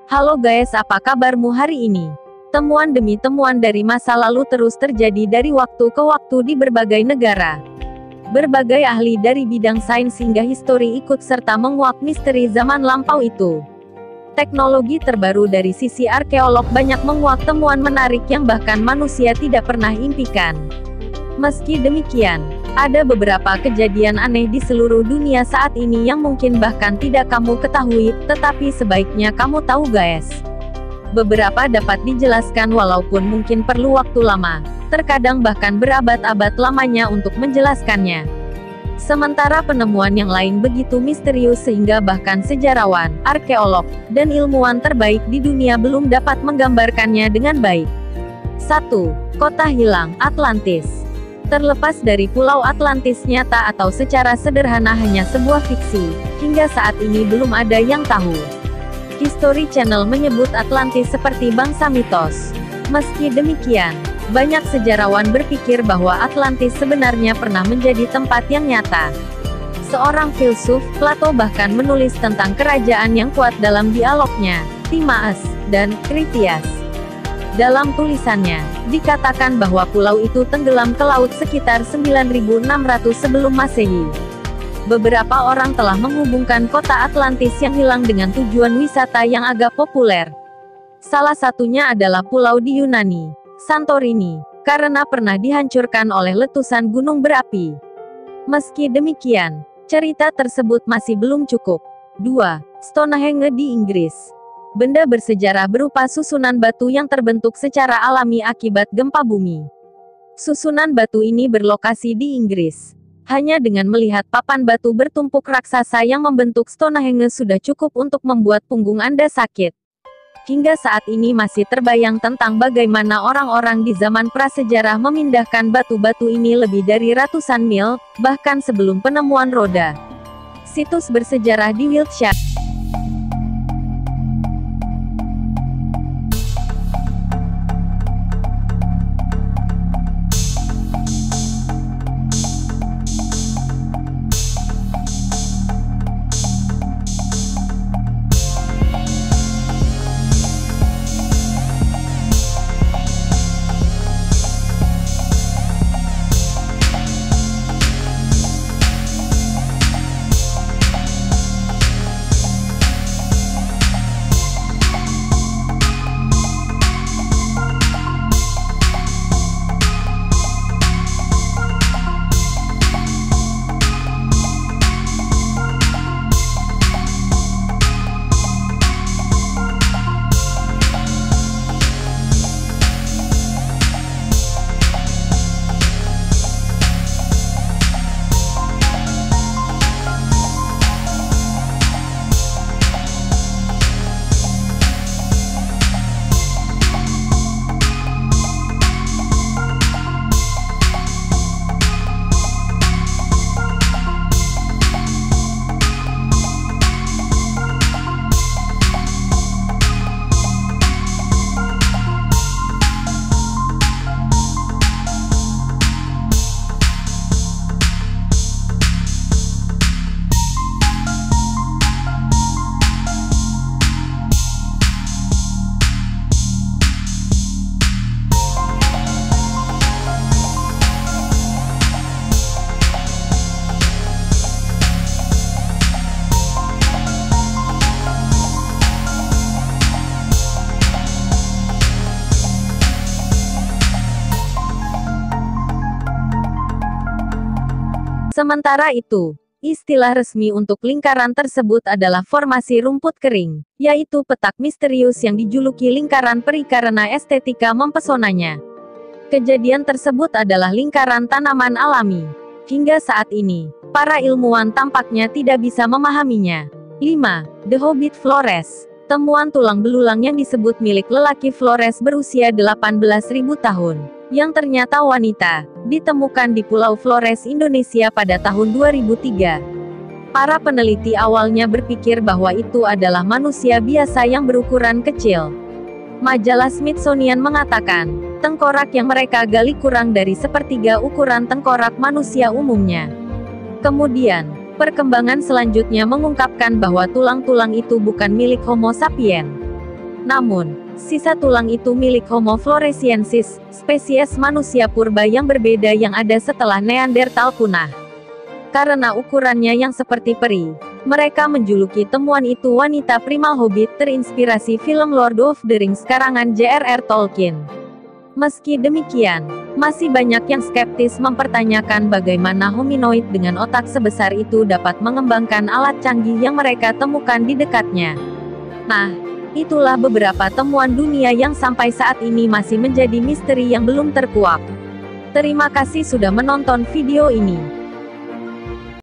Halo guys, apa kabarmu hari ini? Temuan demi temuan dari masa lalu terus terjadi dari waktu ke waktu di berbagai negara. Berbagai ahli dari bidang sains hingga histori ikut serta menguak misteri zaman lampau itu. Teknologi terbaru dari sisi arkeolog banyak menguak temuan menarik yang bahkan manusia tidak pernah impikan. Meski demikian, ada beberapa kejadian aneh di seluruh dunia saat ini yang mungkin bahkan tidak kamu ketahui, tetapi sebaiknya kamu tahu guys. Beberapa dapat dijelaskan walaupun mungkin perlu waktu lama, terkadang bahkan berabad-abad lamanya untuk menjelaskannya. Sementara penemuan yang lain begitu misterius sehingga bahkan sejarawan, arkeolog, dan ilmuwan terbaik di dunia belum dapat menggambarkannya dengan baik. 1. Kota hilang, Atlantis. Terlepas dari Pulau Atlantis nyata atau secara sederhana hanya sebuah fiksi, hingga saat ini belum ada yang tahu. History Channel menyebut Atlantis seperti bangsa mitos. Meski demikian, banyak sejarawan berpikir bahwa Atlantis sebenarnya pernah menjadi tempat yang nyata. Seorang filsuf, Plato bahkan menulis tentang kerajaan yang kuat dalam dialognya, Timaeus dan Critias. Dalam tulisannya, dikatakan bahwa pulau itu tenggelam ke laut sekitar 9600 sebelum Masehi. Beberapa orang telah menghubungkan kota Atlantis yang hilang dengan tujuan wisata yang agak populer. Salah satunya adalah pulau di Yunani, Santorini, karena pernah dihancurkan oleh letusan gunung berapi. Meski demikian, cerita tersebut masih belum cukup. 2. Stonehenge di Inggris. Benda bersejarah berupa susunan batu yang terbentuk secara alami akibat gempa bumi. Susunan batu ini berlokasi di Inggris. Hanya dengan melihat papan batu bertumpuk raksasa yang membentuk Stonehenge sudah cukup untuk membuat punggung Anda sakit. Hingga saat ini masih terbayang tentang bagaimana orang-orang di zaman prasejarah memindahkan batu-batu ini lebih dari ratusan mil, bahkan sebelum penemuan roda. Situs bersejarah di Wiltshire. Sementara itu, istilah resmi untuk lingkaran tersebut adalah formasi rumput kering, yaitu petak misterius yang dijuluki lingkaran peri karena estetika mempesonanya. Kejadian tersebut adalah lingkaran tanaman alami. Hingga saat ini, para ilmuwan tampaknya tidak bisa memahaminya. 5. The Hobbit Flores. Temuan tulang belulang yang disebut milik lelaki Flores berusia 18.000 tahun, yang ternyata wanita, ditemukan di Pulau Flores, Indonesia pada tahun 2003. Para peneliti awalnya berpikir bahwa itu adalah manusia biasa yang berukuran kecil. Majalah Smithsonian mengatakan, tengkorak yang mereka gali kurang dari sepertiga ukuran tengkorak manusia umumnya. Kemudian, perkembangan selanjutnya mengungkapkan bahwa tulang-tulang itu bukan milik Homo sapiens. Namun, sisa tulang itu milik Homo floresiensis, spesies manusia purba yang berbeda yang ada setelah Neanderthal punah. Karena ukurannya yang seperti peri, mereka menjuluki temuan itu wanita primal hobbit terinspirasi film Lord of the Rings karangan J.R.R. Tolkien. Meski demikian, masih banyak yang skeptis mempertanyakan bagaimana hominoid dengan otak sebesar itu dapat mengembangkan alat canggih yang mereka temukan di dekatnya. Nah, itulah beberapa temuan dunia yang sampai saat ini masih menjadi misteri yang belum terkuak. Terima kasih sudah menonton video ini.